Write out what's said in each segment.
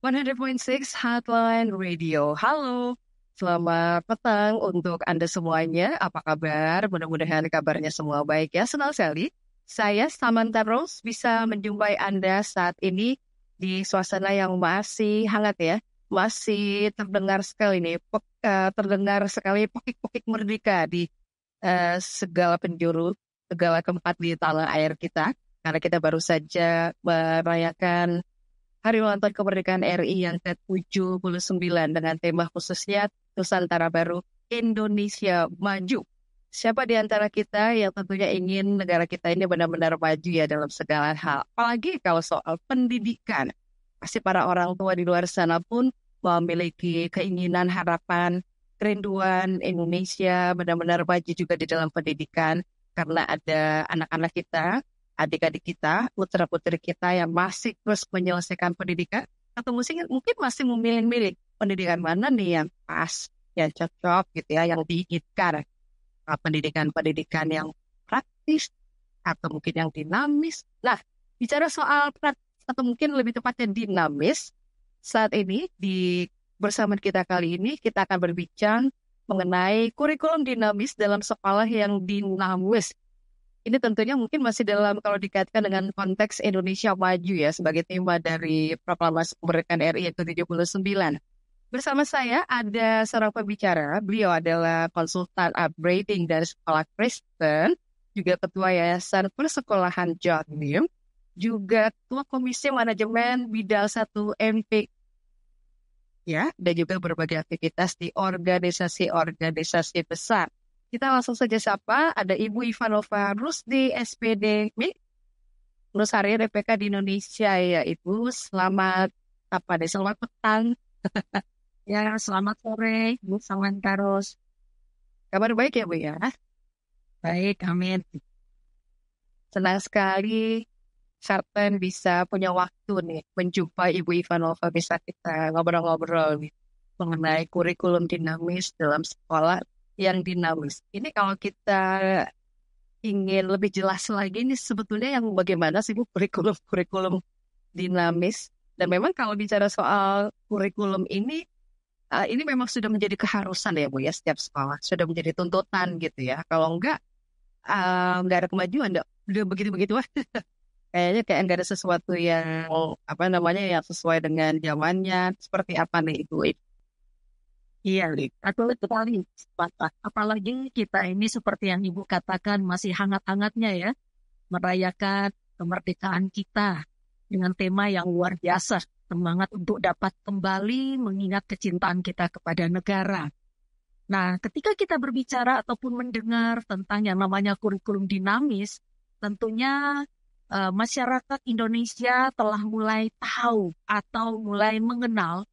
100.6 Hotline Radio. Halo, selamat petang untuk Anda semuanya. Apa kabar? Mudah-mudahan kabarnya semua baik ya. Senang sekali. Saya Samantha Rose bisa menjumpai Anda saat ini di suasana yang masih hangat ya. Masih terdengar sekali nih, terdengar sekali pokik-pokik merdeka di segala penjuru, segala tempat di tanah air kita. Karena kita baru saja merayakan Hari Ulang Tahun Kemerdekaan RI yang ke-79 dengan tema khususnya Nusantara Baru Indonesia Maju. Siapa di antara kita yang tentunya ingin negara kita ini benar-benar maju ya dalam segala hal. Apalagi kalau soal pendidikan. Pasti para orang tua di luar sana pun memiliki keinginan, harapan, kerinduan Indonesia benar-benar maju juga di dalam pendidikan. Karena ada anak-anak kita, adik-adik kita, putra-putri kita yang masih terus menyelesaikan pendidikan atau mungkin masih memilih-milih pendidikan mana nih yang pas, yang cocok gitu ya, yang diinginkan. Pendidikan-pendidikan yang praktis atau mungkin yang dinamis. Nah, bicara soal praktis atau mungkin lebih tepatnya dinamis, saat ini bersama kita kali ini kita akan berbincang mengenai kurikulum dinamis dalam sekolah yang dinamis. Ini tentunya mungkin masih kalau dikaitkan dengan konteks Indonesia Maju ya, sebagai tema dari Proklamasi Kemerdekaan RI yang ke-79. Bersama saya ada seorang pembicara, beliau adalah konsultan upgrading dari Sekolah Kristen, juga Ketua Yayasan Persekolahan Jatim, juga Ketua Komisi Manajemen Bidal 1 MP, ya, dan juga berbagai aktivitas di organisasi-organisasi besar. Kita langsung saja sapa, ada Ibu Ivanova Rusdi, SPD, Nusari RPK di Indonesia ya Ibu. Selamat selamat petang. Ya, selamat sore, Bu Samantha Rose. Kabar baik ya Bu ya? Baik, amin. Senang sekali Sarten bisa punya waktu nih menjumpai Ibu Ivanova, bisa kita ngobrol-ngobrol nih mengenai kurikulum dinamis dalam sekolah yang dinamis. Ini kalau kita ingin lebih jelas lagi, ini sebetulnya yang bagaimana sih Bu kurikulum dinamis? Dan memang kalau bicara soal kurikulum ini memang sudah menjadi keharusan ya Bu ya, setiap sekolah sudah menjadi tuntutan gitu ya. Kalau enggak ada kemajuan, udah begitu-begitu. Kayaknya kayak enggak ada sesuatu yang yang sesuai dengan zamannya. Seperti apa nih Ibu? Iya, aku sekali sepakat. Apalagi kita ini seperti yang Ibu katakan masih hangat-hangatnya ya, merayakan kemerdekaan kita dengan tema yang luar biasa, semangat untuk dapat kembali mengingat kecintaan kita kepada negara. Nah, ketika kita berbicara ataupun mendengar tentang yang namanya kurikulum dinamis, tentunya masyarakat Indonesia telah mulai tahu atau mulai mengenal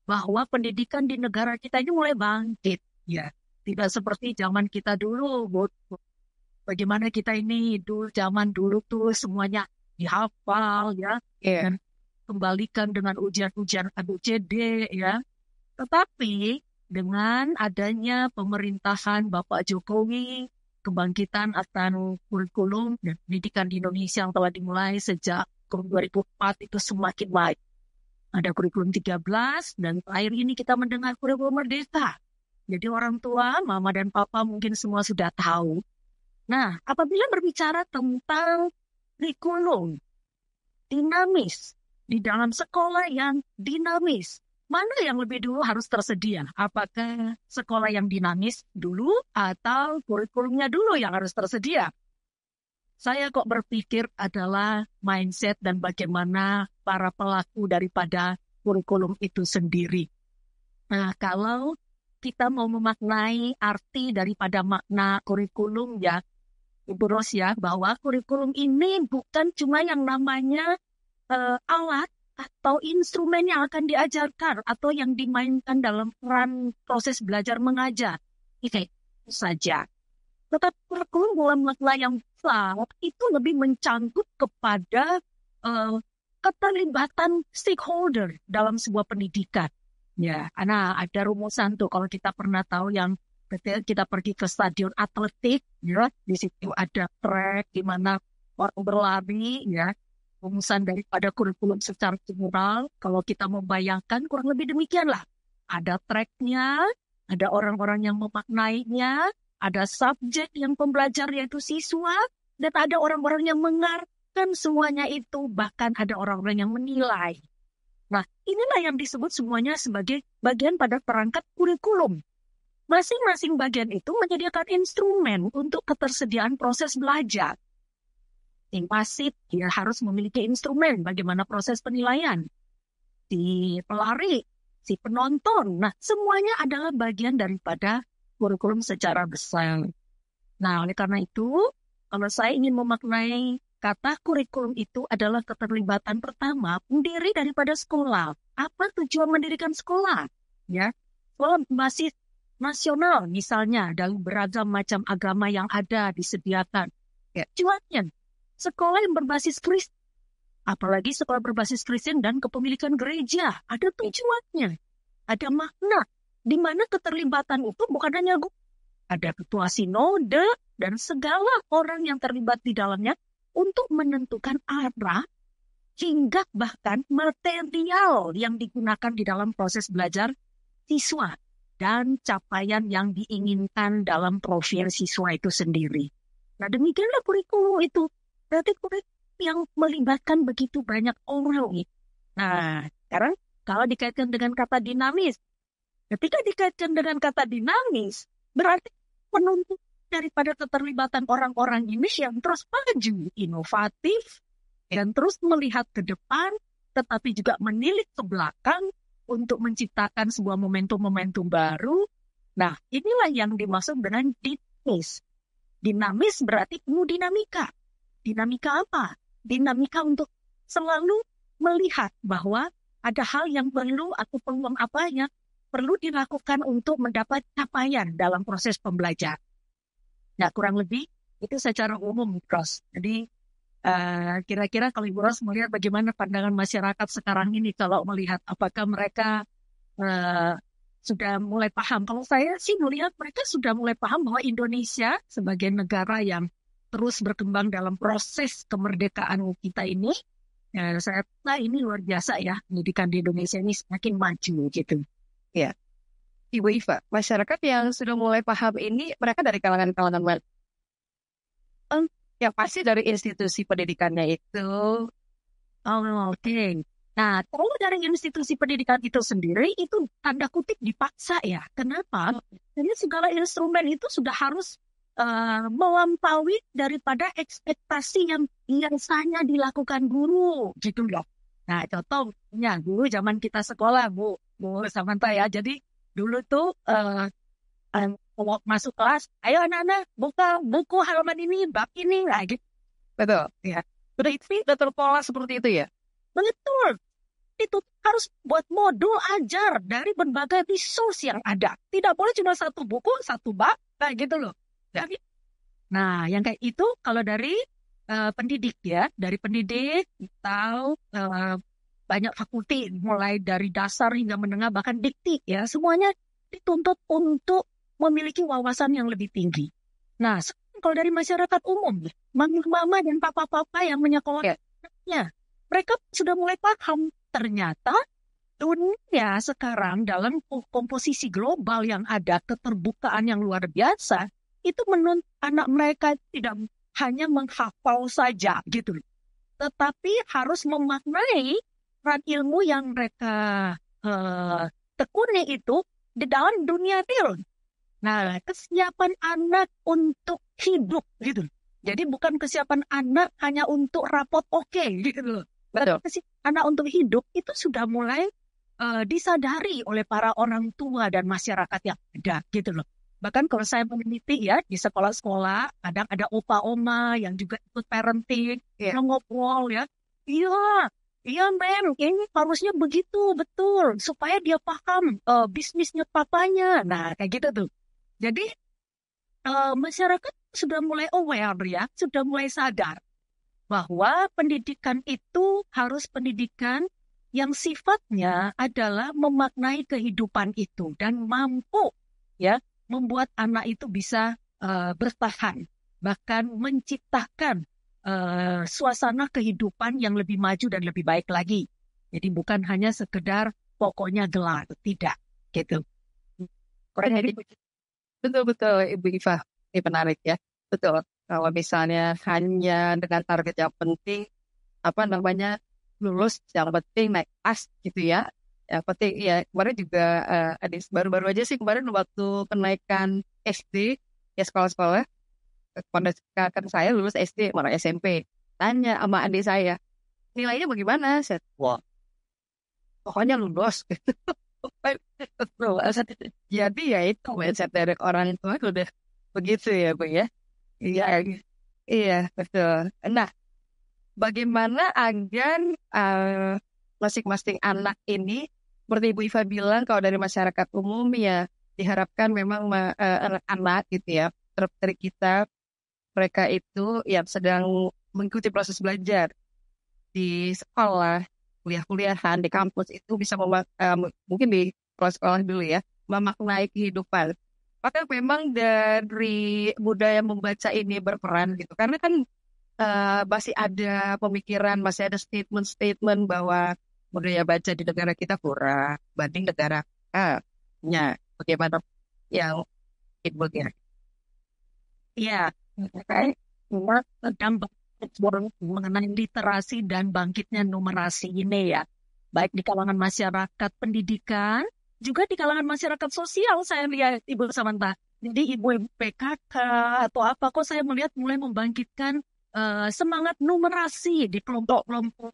bahwa pendidikan di negara kita ini mulai bangkit, ya. Tidak seperti zaman kita dulu, Bu. Bagaimana kita ini zaman dulu tuh semuanya dihafal, ya. Yeah. Dan kembalikan dengan ujian-ujian ABCD, ya. Tetapi dengan adanya pemerintahan Bapak Jokowi, kebangkitan akan kurikulum dan pendidikan di Indonesia yang telah dimulai sejak tahun 2004 itu semakin baik. Ada kurikulum 13, dan terakhir ini kita mendengar kurikulum merdeka. Jadi orang tua, mama dan papa mungkin semua sudah tahu. Nah, apabila berbicara tentang kurikulum dinamis, di dalam sekolah yang dinamis, mana yang lebih dulu harus tersedia? Apakah sekolah yang dinamis dulu atau kurikulumnya dulu yang harus tersedia? Saya kok berpikir adalah mindset dan bagaimana para pelaku daripada kurikulum itu sendiri. Nah, kalau kita mau memaknai arti daripada makna kurikulum ya, Ibu Ros ya, bahwa kurikulum ini bukan cuma yang namanya alat atau instrumen yang akan diajarkan atau yang dimainkan dalam peran proses belajar mengajar. Itu saja. Tetapi kurikulum dalam makna yang besar itu lebih mencangkut kepada keterlibatan stakeholder dalam sebuah pendidikan. Ya, karena ada rumusan tuh kalau kita pernah tahu yang kita pergi ke stadion atletik, ya, di situ ada track di mana orang berlari, ya. rumusan daripada kurikulum secara general, kalau kita membayangkan kurang lebih demikianlah. Ada tracknya, ada orang-orang yang memaknainya, ada subjek yang pembelajar yaitu siswa, dan ada orang-orang yang mengarahkan semuanya itu, bahkan ada orang-orang yang menilai. Nah, inilah yang disebut semuanya sebagai bagian pada perangkat kurikulum. Masing-masing bagian itu menyediakan instrumen untuk ketersediaan proses belajar. Yang wasit, dia harus memiliki instrumen bagaimana proses penilaian. Si pelari, si penonton, nah semuanya adalah bagian daripada kurikulum secara besar. Nah, oleh karena itu, kalau saya ingin memaknai kata kurikulum itu adalah keterlibatan pertama pendiri daripada sekolah. Apa tujuan mendirikan sekolah? Ya, sekolah berbasis nasional misalnya dalam beragam macam agama yang ada disediakan. Ya, tujuannya sekolah yang berbasis Kristen, apalagi sekolah berbasis Kristen dan kepemilikan gereja, ada tujuannya, ada makna, di mana keterlibatan itu bukan hanya ada ketua sinode dan segala orang yang terlibat di dalamnya untuk menentukan arah hingga bahkan material yang digunakan di dalam proses belajar siswa dan capaian yang diinginkan dalam profil siswa itu sendiri. Nah, demikianlah kurikulum itu. Berarti kurikulum yang melibatkan begitu banyak orang. Nah, sekarang kalau dikaitkan dengan kata dinamis, ketika dikaitkan dengan kata dinamis, berarti penuntut daripada keterlibatan orang-orang ini yang terus maju, inovatif, dan terus melihat ke depan, tetapi juga menilik ke belakang untuk menciptakan sebuah momentum-momentum baru. Nah, inilah yang dimaksud dengan dinamis. Dinamis berarti penuh dinamika. Dinamika apa? Dinamika untuk selalu melihat bahwa ada hal yang perlu atau peluang apa yang perlu dilakukan untuk mendapat capaian dalam proses pembelajaran. Nah, kurang lebih itu secara umum, Ros. Jadi, kira-kira kalau Ibu Ros melihat bagaimana pandangan masyarakat sekarang ini kalau melihat apakah mereka sudah mulai paham. Kalau saya sih melihat mereka sudah mulai paham bahwa Indonesia sebagai negara yang terus berkembang dalam proses kemerdekaan kita ini, ya, saya rasa ini luar biasa ya, pendidikan di Indonesia ini semakin maju gitu. Ya, Ibu Iva, masyarakat yang sudah mulai paham ini, mereka dari kalangan-kalangan mana? Yang pasti dari institusi pendidikannya itu. Oke. Nah, kalau dari institusi pendidikan itu sendiri, itu tanda kutip dipaksa ya. Kenapa? Jadi segala instrumen itu sudah harus melampaui daripada ekspektasi yang biasanya dilakukan guru, gitu loh. Nah, contohnya dulu zaman kita sekolah, Bu Samantha ya. Jadi dulu tuh masuk kelas, ayo anak-anak buka buku halaman ini, bab ini, nah gitu. Betul, ya. Sudah terpola seperti itu ya? Betul. Itu harus buat modul ajar dari berbagai resource yang ada. Tidak boleh cuma satu buku, satu bab, nah gitu loh. Jadi, nah, yang kayak itu kalau dari pendidik ya, dari pendidik atau banyak fakulti, mulai dari dasar hingga menengah, bahkan dikti ya, semuanya dituntut untuk memiliki wawasan yang lebih tinggi. Nah, kalau dari masyarakat umum, mama dan papa-papa yang menyekolahkannya, mereka sudah mulai paham ternyata dunia sekarang dalam komposisi global yang ada, keterbukaan yang luar biasa, itu menuntut anak mereka tidak hanya menghafal saja gitu, tetapi harus memaknai peran ilmu yang mereka tekuni itu di dalam dunia real. Nah, kesiapan anak untuk hidup gitu. Jadi bukan kesiapan anak hanya untuk rapot oke gitu loh. Betul. Kesiapan anak untuk hidup itu sudah mulai disadari oleh para orang tua dan masyarakat yang ada gitu loh. Bahkan kalau saya meneliti ya di sekolah-sekolah, kadang ada opa-oma yang juga ikut parenting, yang ngobrol ya. Iya mem, ini harusnya begitu, betul. Supaya dia paham bisnisnya papanya. Nah, kayak gitu tuh. Jadi, masyarakat sudah mulai aware ya, sudah mulai sadar bahwa pendidikan itu harus pendidikan yang sifatnya adalah memaknai kehidupan itu dan mampu ya membuat anak itu bisa bertahan, bahkan menciptakan suasana kehidupan yang lebih maju dan lebih baik lagi. Jadi bukan hanya sekedar pokoknya gelar, tidak gitu. Betul Ibu Iva, ini menarik ya. Betul. Kalau misalnya hanya dengan target yang penting, lulus, yang penting naik kelas gitu ya. Yang penting ya, kemarin juga baru-baru aja sih kemarin waktu kenaikan SD ya, sekolah-sekolah pada kan saya lulus SD malah SMP, tanya sama adik saya nilainya bagaimana, wah pokoknya lulus. Jadi ya itu mindset dari orang tua udah begitu ya Bu ya. Iya, iya betul. Nah, bagaimana agar masing-masing anak ini, seperti Ibu Iva bilang, kalau dari masyarakat umum ya diharapkan memang anak-anak gitu ya, dari kita, mereka itu yang sedang mengikuti proses belajar di sekolah, kuliah-kuliahan, di kampus itu bisa mungkin di sekolah dulu ya, memaknai kehidupan. Maka memang dari budaya membaca ini berperan gitu, karena kan masih ada pemikiran, masih ada statement-statement bahwa budaya baca di negara kita kurang banding negara nya. Bagaimana yang Ibu ya? Iya, dampak mengenai literasi dan bangkitnya numerasi ini ya, baik di kalangan masyarakat pendidikan, juga di kalangan masyarakat sosial. Saya lihat Ibu Samantha, jadi ibu-ibu PKK atau apa, kok saya melihat mulai membangkitkan semangat numerasi di kelompok-kelompok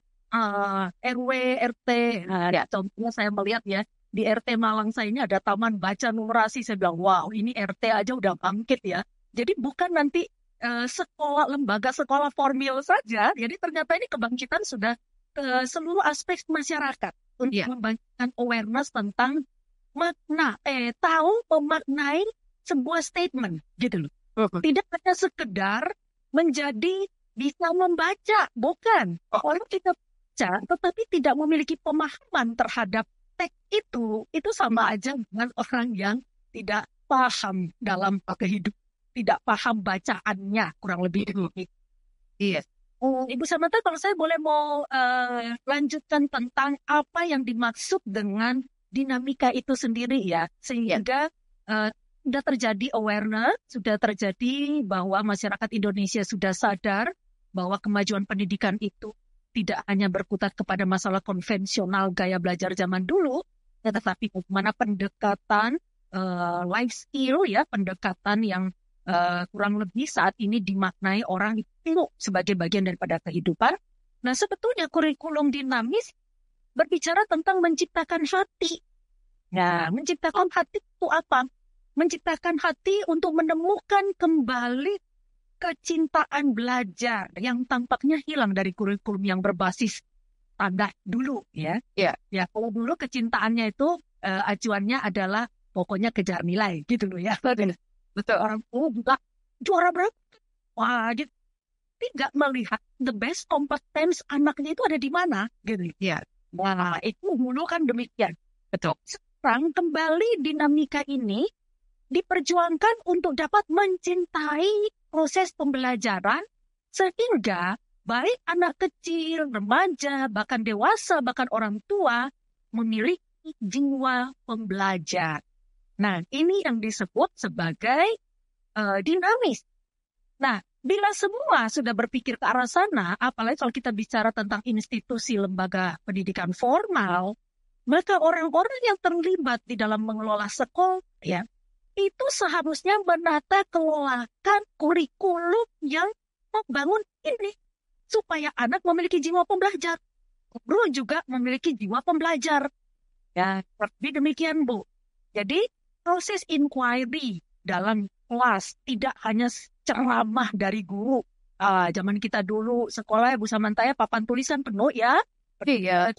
RW, RT. Nah, ya, contohnya saya melihat ya, di RT Malang saya ini ada taman baca numerasi. Saya bilang, wow, ini RT aja udah bangkit ya. Jadi bukan nanti lembaga sekolah formal saja, jadi ternyata ini kebangkitan sudah ke seluruh aspek masyarakat untuk membangkitkan awareness tentang makna, memaknai sebuah statement gitu loh. Tidak hanya sekedar menjadi bisa membaca, bukan. Orang kita baca, tetapi tidak memiliki pemahaman terhadap teks itu sama aja dengan orang yang tidak paham dalam kehidupan, tidak paham bacaannya, kurang lebih begitu. Iya. Ibu Samantha, kalau saya boleh mau lanjutkan tentang apa yang dimaksud dengan dinamika itu sendiri ya, sehingga sudah terjadi awareness, sudah terjadi bahwa masyarakat Indonesia sudah sadar bahwa kemajuan pendidikan itu tidak hanya berkutat kepada masalah konvensional gaya belajar zaman dulu, tetapi bagaimana pendekatan life skill ya, pendekatan yang kurang lebih saat ini dimaknai orang itu sebagai bagian daripada kehidupan. Nah, sebetulnya kurikulum dinamis berbicara tentang menciptakan hati. Nah, menciptakan hati itu apa? Menciptakan hati untuk menemukan kembali kecintaan belajar yang tampaknya hilang dari kurikulum yang berbasis standar dulu ya. Ya, kalau dulu kecintaannya itu acuannya adalah pokoknya kejar nilai gitu loh ya. Betul, orang tua juga juara berapa? Wah, dia tidak melihat the best competence anaknya itu ada di mana, gitu ya. Nah, itu dulu kan demikian. Betul. Sekarang kembali dinamika ini diperjuangkan untuk dapat mencintai proses pembelajaran sehingga baik anak kecil, remaja, bahkan dewasa, bahkan orang tua memiliki jiwa pembelajar. Nah, ini yang disebut sebagai dinamis. Nah, bila semua sudah berpikir ke arah sana, apalagi kalau kita bicara tentang institusi lembaga pendidikan formal, maka orang-orang yang terlibat di dalam mengelola sekolah, ya, itu seharusnya menata kelolakan kurikulum yang membangun ini, supaya anak memiliki jiwa pembelajar, guru juga memiliki jiwa pembelajar. Ya, lebih demikian, Bu. Jadi, proses inquiry dalam kelas tidak hanya ceramah dari guru. Zaman kita dulu sekolah Bu Samantha ya, papan tulisan penuh ya. Iya,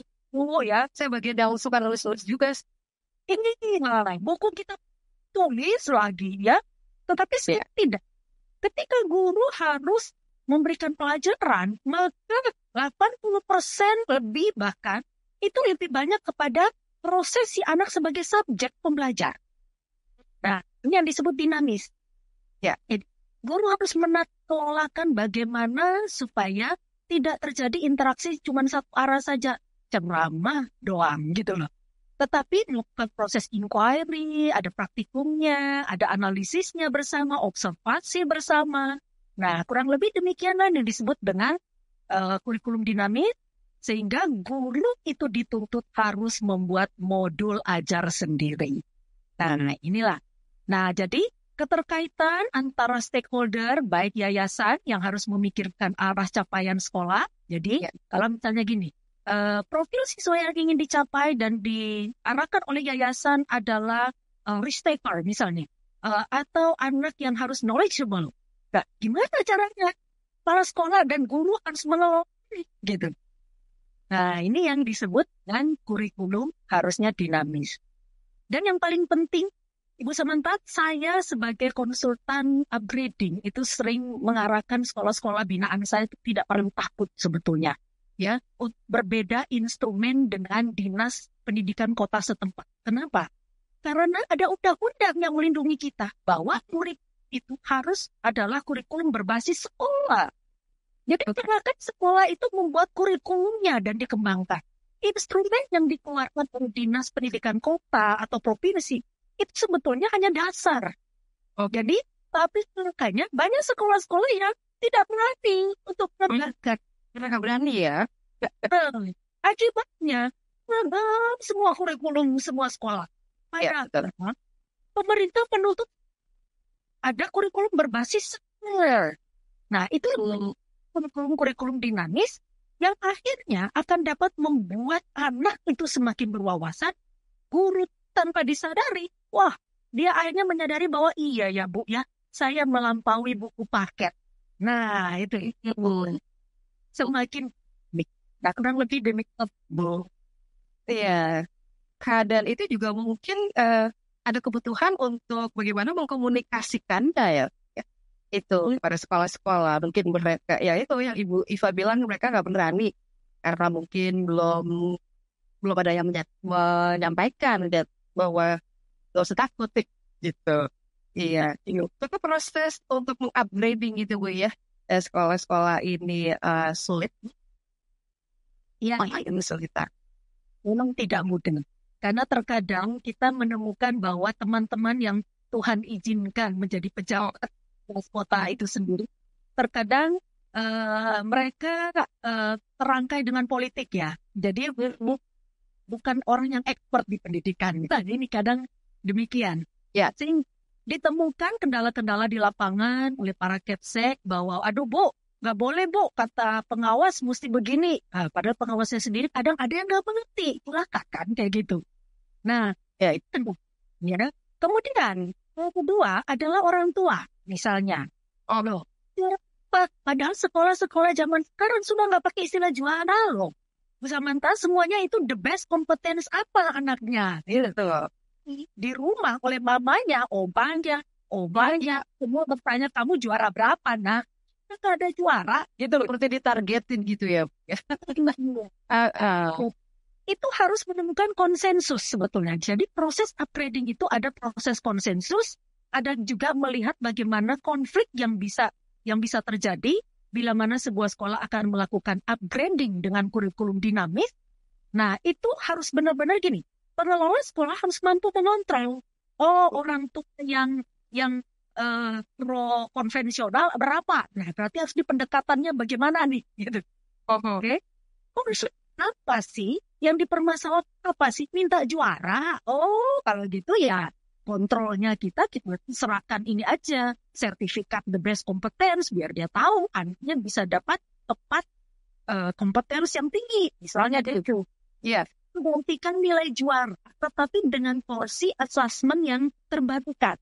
ya. Saya bagian yang suka nulis juga. Ini buku kita tulis lagi ya. Tetapi saya tidak. Ketika guru harus memberikan pelajaran, maka 80% lebih bahkan itu lebih banyak kepada proses si anak sebagai subjek pembelajar. Nah, ini yang disebut dinamis. Ya, guru harus kelolakan bagaimana supaya tidak terjadi interaksi cuma satu arah saja, ceramah doang gitu loh. Tetapi melakukan proses inquiry, ada praktikumnya, ada analisisnya bersama, observasi bersama. Nah, kurang lebih demikianlah yang disebut dengan kurikulum dinamis, sehingga guru itu dituntut harus membuat modul ajar sendiri. Nah, inilah. Nah, jadi keterkaitan antara stakeholder, baik yayasan yang harus memikirkan arah capaian sekolah. Jadi, kalau misalnya gini, profil siswa yang ingin dicapai dan diarahkan oleh yayasan adalah risk taker misalnya, atau anak yang harus knowledgeable. Nah, gimana caranya? Para sekolah dan guru harus mengelola gitu. Nah, ini yang disebut dengan kurikulum harusnya dinamis. Dan yang paling penting, Ibu Samantha, saya sebagai konsultan upgrading itu sering mengarahkan sekolah-sekolah binaan saya itu tidak perlu takut sebetulnya. Ya, berbeda instrumen dengan dinas pendidikan kota setempat. Kenapa? Karena ada undang-undang yang melindungi kita bahwa kurikulum itu harus adalah kurikulum berbasis sekolah. Jadi silakan sekolah itu membuat kurikulumnya dan dikembangkan. Instrumen yang dikeluarkan oleh dinas pendidikan kota atau provinsi itu sebetulnya hanya dasar. Jadi, tapi makanya banyak sekolah-sekolah yang tidak berani untuk menegakkan. Mereka berani ya? Akibatnya, semua kurikulum semua sekolah. Pemerintah menuntut ada kurikulum berbasis sekolah. Nah, itu kurikulum dinamis yang akhirnya akan dapat membuat anak itu semakin berwawasan, guru tanpa disadari, wah, dia akhirnya menyadari bahwa iya ya Bu ya, saya melampaui buku paket. Nah, itu semakin kurang lebih demikian Bu. Iya, keadaan itu juga mungkin ada kebutuhan untuk bagaimana mengkomunikasikannya ya. Itu pada sekolah-sekolah. Mungkin mereka, ya itu yang Ibu Iva bilang, mereka nggak berani karena mungkin belum ada yang menyampaikan bahwa gak usah takut gitu. Iya, itu proses untuk mengupgrading gitu Bu ya. Sekolah-sekolah ini sulit. Iya, ini sulit. Memang tidak mudah. Karena terkadang kita menemukan bahwa teman-teman yang Tuhan izinkan menjadi pejabat kota itu sendiri, terkadang mereka terangkai dengan politik ya. Jadi bukan orang yang expert di pendidikan. Nah, ini kadang demikian. Ya, sehingga ditemukan kendala-kendala di lapangan oleh para kepsek bahwa, aduh Bu, nggak boleh Bu, kata pengawas mesti begini. Nah, padahal pengawasnya sendiri kadang ada yang nggak mengerti. Itulah kan kayak gitu. Nah, ya itu. Ya. Kemudian, yang kedua adalah orang tua, misalnya. Oh loh, padahal sekolah-sekolah zaman sekarang sudah nggak pakai istilah juara loh. Samantha semuanya itu the best competence apa anaknya gitu. Di rumah oleh mamanya, obanya, semua bertanya kamu juara berapa nah? Nggak ada juara gitu loh. Seperti ditargetin gitu ya. Itu harus menemukan konsensus sebetulnya. Jadi proses upgrading itu ada proses konsensus, ada juga melihat bagaimana konflik yang bisa terjadi bila mana sebuah sekolah akan melakukan upgrading dengan kurikulum dinamis. Nah, itu harus benar-benar gini. Pengelola sekolah harus mampu mengontrol. Oh, orang tua yang pro konvensional berapa? Nah, berarti harus di pendekatannya bagaimana nih? Gitu. Oke. Apa sih yang dipermasalahkan? Apa sih? Minta juara? Oh, kalau gitu ya kontrolnya kita serahkan ini aja, sertifikat the best competence, biar dia tahu anaknya bisa dapat tepat kompetens yang tinggi. Misalnya itu. Ya, membuktikan nilai juara, tetapi dengan porsi assessment yang terbarukan.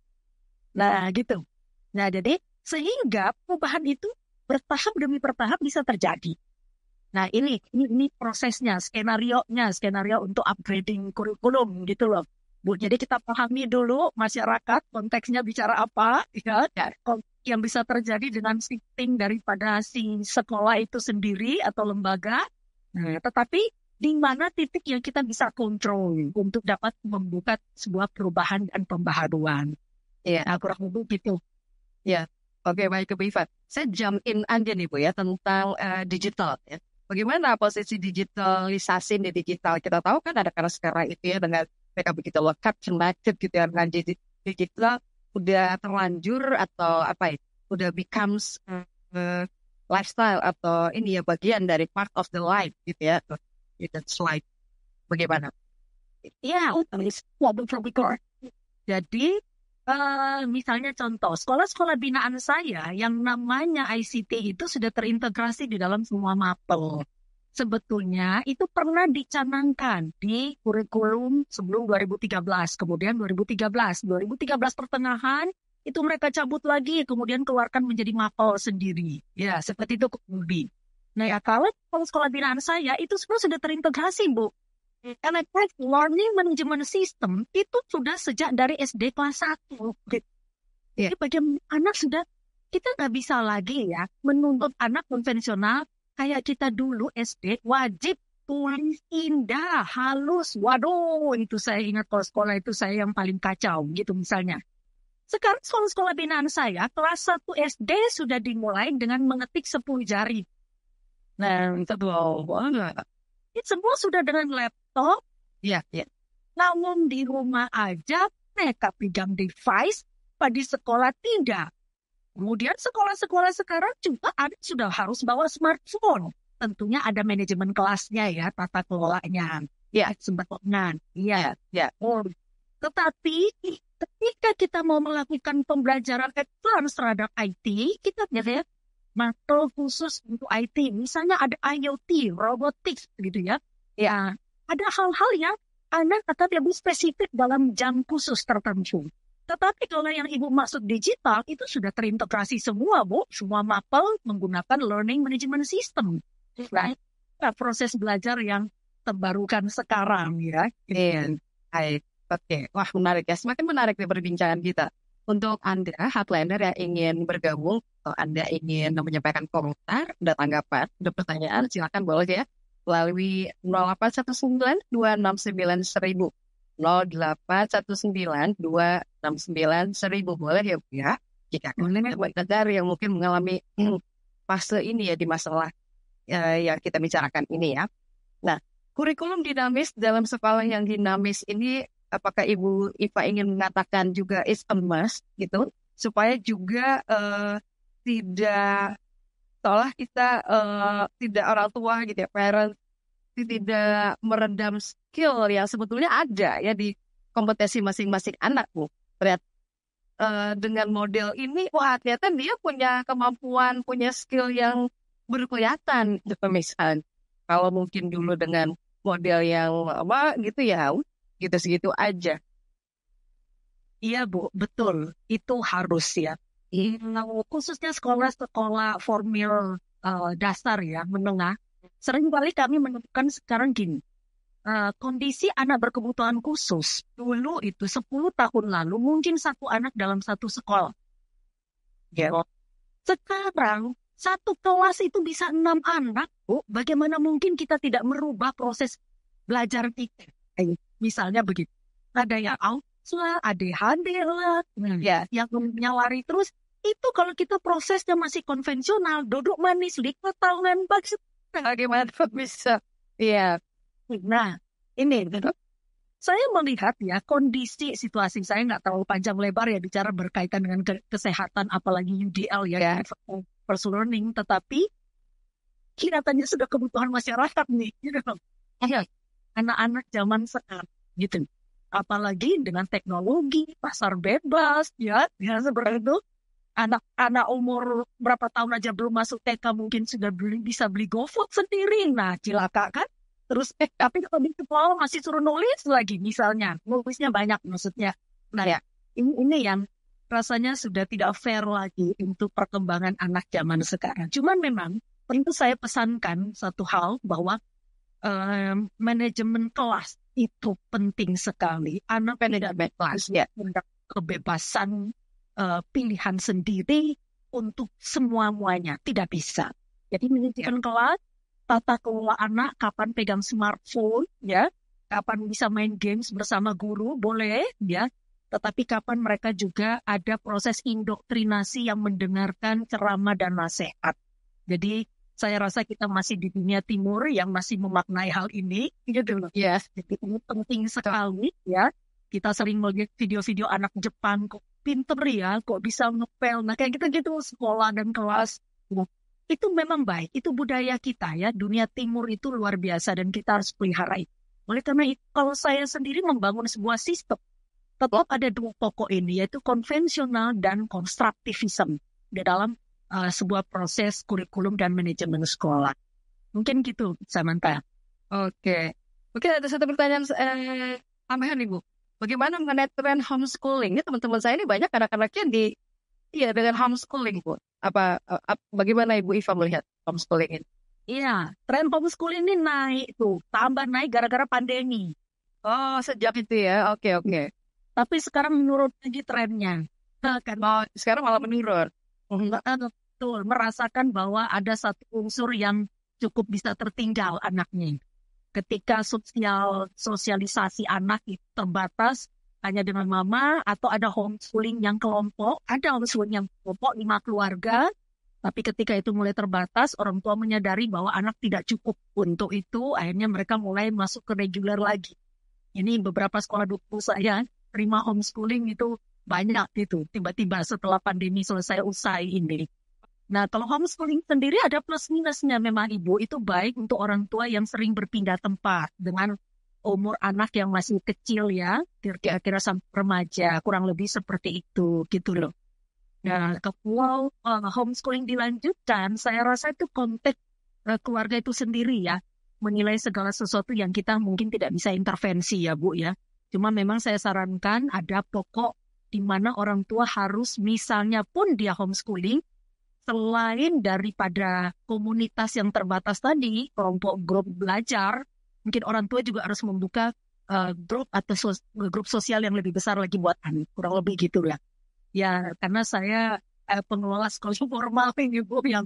Nah, gitu. Nah, jadi sehingga perubahan itu bertahap demi bertahap bisa terjadi. Nah, ini prosesnya, skenario untuk upgrading kurikulum gitu loh. Bu, jadi kita pahami dulu masyarakat konteksnya bicara apa, ya, yang bisa terjadi dengan shifting daripada si sekolah itu sendiri atau lembaga. Nah, tetapi di mana titik yang kita bisa kontrol untuk dapat membuka sebuah perubahan dan pembaharuan. Ya, kurang lebih gitu. Ya, Oke, baik ke Bu Iva. Saya jump in aja nih Bu ya tentang digital ya. Bagaimana posisi digitalisasi di digital? Kita tahu kan ada karena sekarang itu ya dengan mereka begitu lengkap, connected gitu ya dengan digital udah terlanjur atau apa ya? Udah becomes lifestyle atau ini ya bagian dari part of the life gitu ya. Itu slide bagaimana? Ya, waduh, jadi misalnya contoh, sekolah-sekolah binaan saya yang namanya ICT itu sudah terintegrasi di dalam semua mapel. Sebetulnya itu pernah dicanangkan di kurikulum sebelum 2013, kemudian 2013 pertengahan itu mereka cabut lagi, kemudian keluarkan menjadi mapel sendiri. Ya, seperti itu kemudian. Nah, ya, kalau sekolah binaan saya itu semua sudah terintegrasi, Bu. Electronic Learning Management System itu sudah sejak dari SD kelas 1. Jadi bagaimana anak sudah, kita nggak bisa lagi ya menuntut anak konvensional kayak kita dulu SD, wajib tulis indah, halus. Waduh, itu saya ingat kalau sekolah itu saya yang paling kacau gitu misalnya. Sekarang sekolah-sekolah binaan saya, kelas 1 SD sudah dimulai dengan mengetik 10 jari. Nah, itu itu semua sudah dengan laptop. Ya. Namun di rumah aja mereka pegang device, pada sekolah tidak. Kemudian sekolah-sekolah sekarang juga ada sudah harus bawa smartphone. Tentunya ada manajemen kelasnya ya, tata kelolanya. Ya, sebetulnya. Ya. Tetapi ketika kita mau melakukan pembelajaran advance terhadap IT, kita lihat mapel khusus untuk IT. Misalnya ada IoT, robotics gitu ya. Ya, ada hal-hal yang anak akan lebih spesifik dalam jam khusus tertentu. Tetapi kalau yang Ibu maksud digital, itu sudah terintegrasi semua, Bu. Semua mapel menggunakan learning management system. Right? Nah, proses belajar yang terbarukan sekarang ya. Oke. Wah, menarik ya. Semakin menarik nih perbincangan kita. Untuk Anda, Heartlander yang ingin bergabung, atau Anda ingin menyampaikan komentar, ada tanggapan, ada pertanyaan, silakan boleh ya. Melalui 0819-269-1000. 0819-269-1000. Boleh ya Bu ya. Jika kalian pendengar yang mungkin mengalami fase ini ya di masalah yang kita bicarakan ini ya. Nah, kurikulum dinamis dalam sekolah yang dinamis ini, apakah Ibu Iva ingin mengatakan juga is a must gitu, supaya juga tidak seolah kita tidak orang tua gitu ya, parents tidak meredam skill yang sebetulnya ada ya di kompetensi masing-masing anak Bu. Ternyata dengan model ini, wah ternyata dia punya kemampuan, punya skill yang berkelihatan gitu misalnya. Kalau mungkin dulu dengan model yang apa gitu ya, gitu segitu aja. Iya Bu, betul. Itu harus ya. Khususnya sekolah-sekolah formal dasar ya, menengah. Seringkali kami menemukan sekarang gini. Kondisi anak berkebutuhan khusus. Dulu itu 10 tahun lalu mungkin satu anak dalam satu sekolah. Ya. Sekarang satu kelas itu bisa 6 anak. Bu, bagaimana mungkin kita tidak merubah proses belajar kita? Misalnya begitu. Ada yang autism, ADHD lah, ya, yang menyawari terus. Itu kalau kita prosesnya masih konvensional, duduk manis, 5 tahunan, bagaimana bisa? Iya. Nah, ini saya melihat ya kondisi situasi, saya nggak terlalu panjang lebar ya bicara berkaitan dengan kesehatan, apalagi UDL ya, first learning, tetapi kelihatannya sudah kebutuhan masyarakat nih, gitu. Anak-anak zaman sekarang, gitu. Apalagi dengan teknologi, pasar bebas, ya seperti itu. Anak-anak umur berapa tahun aja belum masuk TK mungkin sudah bisa beli GoFood sendiri. Nah, cilaka kan? Terus, tapi kalau di sekolah masih suruh nulis lagi, misalnya. Nulisnya banyak maksudnya. Nah ya, ini yang rasanya sudah tidak fair lagi untuk perkembangan anak zaman sekarang. Cuman memang, tentu saya pesankan satu hal bahwa manajemen kelas itu penting sekali. Anak manajemen kelas ya, kebebasan pilihan sendiri untuk semuanya, tidak bisa. Jadi manajemen kelas, tata kelola anak, kapan pegang smartphone, ya, kapan bisa main games bersama guru, boleh, ya. tetapi kapan mereka juga ada proses indoktrinasi yang mendengarkan ceramah dan nasihat. Jadi saya rasa kita masih di dunia timur yang masih memaknai hal ini, gitu loh. Yes. Jadi ini penting sekali ya. Kita sering melihat video-video anak Jepang, kok pinter ya, kok bisa ngepel. Nah kayak gitu-gitu sekolah dan kelas. Nah, itu memang baik, itu budaya kita ya. Dunia timur itu luar biasa dan kita harus pelihara itu. Oleh karena itu, kalau saya sendiri membangun sebuah sistem, tetap ada dua pokok ini, yaitu konvensional dan konstruktivisme di dalam sebuah proses kurikulum dan manajemen sekolah. Mungkin gitu, Samantha. Oke. Mungkin ada satu pertanyaan tambahan nih, Bu. Bagaimana mengenai tren homeschooling? Ini teman-teman saya ini banyak anak-anaknya dengan homeschooling, Bu. Bagaimana Ibu Iva melihat homeschooling ini? Iya, tren homeschooling ini naik tuh, tambah naik gara-gara pandemi. Oh, sejak itu ya. Oke. Tapi sekarang menurun lagi trennya. Sekarang malah menurun. Betul, merasakan bahwa ada satu unsur yang cukup bisa tertinggal anaknya. Ketika sosialisasi anak itu terbatas hanya dengan mama, atau ada homeschooling yang kelompok, ada homeschooling yang kelompok 5 keluarga, tapi ketika itu mulai terbatas, orang tua menyadari bahwa anak tidak cukup untuk itu, akhirnya mereka mulai masuk ke reguler lagi. Ini beberapa sekolah dukung saya terima homeschooling itu banyak gitu, tiba-tiba setelah pandemi selesai usai ini. Nah, kalau homeschooling sendiri ada plus minusnya memang Ibu, itu baik untuk orang tua yang sering berpindah tempat dengan umur anak yang masih kecil ya, kira-kira sampai remaja, kurang lebih seperti itu gitu loh. Nah, kalau homeschooling dilanjutkan, saya rasa itu konteks keluarga itu sendiri ya, menilai segala sesuatu yang kita mungkin tidak bisa intervensi ya Bu ya. Cuma memang saya sarankan ada pokok di mana orang tua harus, misalnya pun dia homeschooling, selain daripada komunitas yang terbatas tadi, kelompok grup belajar, mungkin orang tua juga harus membuka grup atau grup sosial yang lebih besar lagi buat anak, kurang lebih gitu lah. Ya, karena saya pengelola sekolah formal ini Bu, yang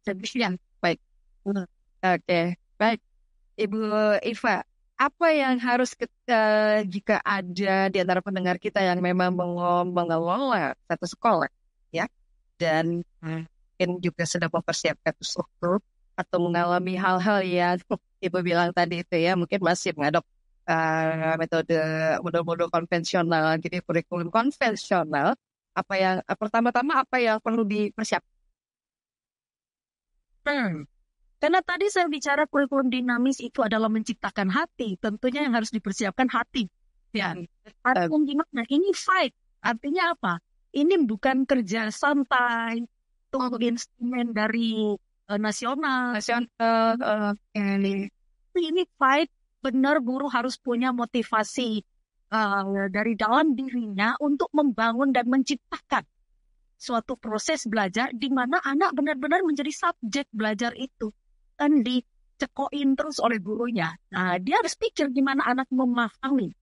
jadi baik. Oke, baik. Ibu Iva, apa yang harus jika ada di antara pendengar kita yang memang mengelola satu sekolah, ya, dan mungkin juga sedang mempersiapkan struktur atau mengalami hal-hal yang Ibu bilang tadi itu ya, mungkin masih mengadop metode model-model konvensional, gitu, kurikulum konvensional, pertama-tama apa yang perlu dipersiapkan? Karena tadi saya bicara kurikulum dinamis itu adalah menciptakan hati, tentunya yang harus dipersiapkan hati. Ya, kurikulum gimana? Ini fight, artinya apa? Ini bukan kerja santai, tunggu instrumen dari nasional. Ini fight, benar guru harus punya motivasi dari dalam dirinya untuk membangun dan menciptakan suatu proses belajar di mana anak benar-benar menjadi subjek belajar itu. Kan dicekoin terus oleh gurunya. Nah, dia harus pikir gimana anak memahami.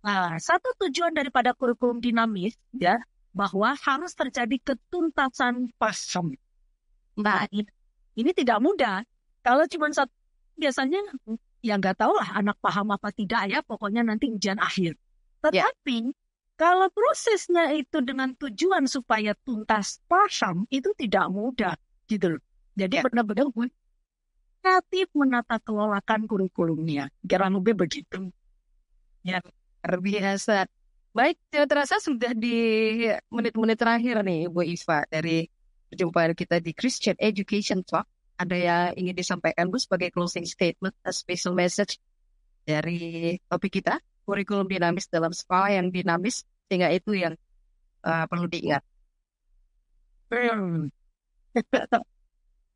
Nah, satu tujuan daripada kurikulum dinamis ya, bahwa harus terjadi ketuntasan paham. Nah, ini tidak mudah. Kalau cuma satu, biasanya ya nggak tahu lah anak paham apa tidak ya, pokoknya nanti ujian akhir. Tetapi kalau prosesnya itu dengan tujuan supaya tuntas paham, itu tidak mudah gitu loh. Jadi benar-benar kreatif menata kelolakan kurikulumnya. Kira lebih begitu. Ya, biasa. Baik, terasa sudah di menit-menit terakhir nih, Bu Iva, dari perjumpaan kita di Christian Education Talk. Ada yang ingin disampaikan, Bu, sebagai closing statement, a special message dari topik kita, kurikulum dinamis dalam sekolah yang dinamis, sehingga itu yang perlu diingat.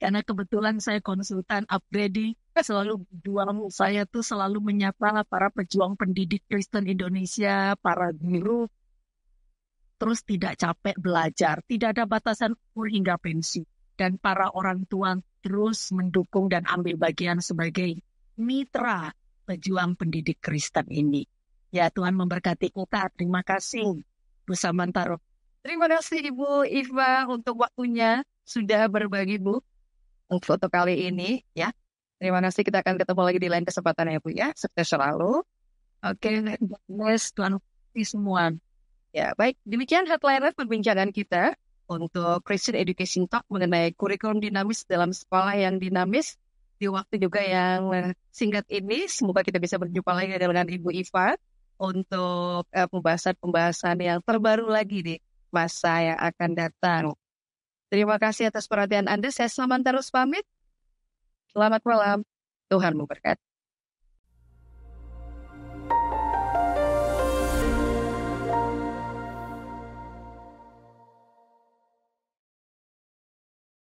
Karena kebetulan saya konsultan upgrading, selalu berjuang, saya tuh selalu menyapa para pejuang pendidik Kristen Indonesia, para guru, terus tidak capek belajar, tidak ada batasan umur hingga pensi. Dan para orang tua terus mendukung dan ambil bagian sebagai mitra pejuang pendidik Kristen ini. Ya, Tuhan memberkati kita. Terima kasih, Bu Samantha. Terima kasih Ibu Iva untuk waktunya sudah berbagi, Bu, untuk kali ini ya. Terima kasih, kita akan ketemu lagi di lain kesempatan ya Bu ya. Sukses selalu. Oke, bless Tuhan semua. Ya, baik. Demikian headliner perbincangan kita untuk Christian Education Talk mengenai kurikulum dinamis dalam sekolah yang dinamis di waktu juga yang singkat ini. Semoga kita bisa berjumpa lagi dengan Ibu Iva untuk pembahasan-pembahasan yang terbaru lagi di masa yang akan datang. Terima kasih atas perhatian Anda. Saya Samantha terus pamit. Selamat malam. Tuhan memberkati.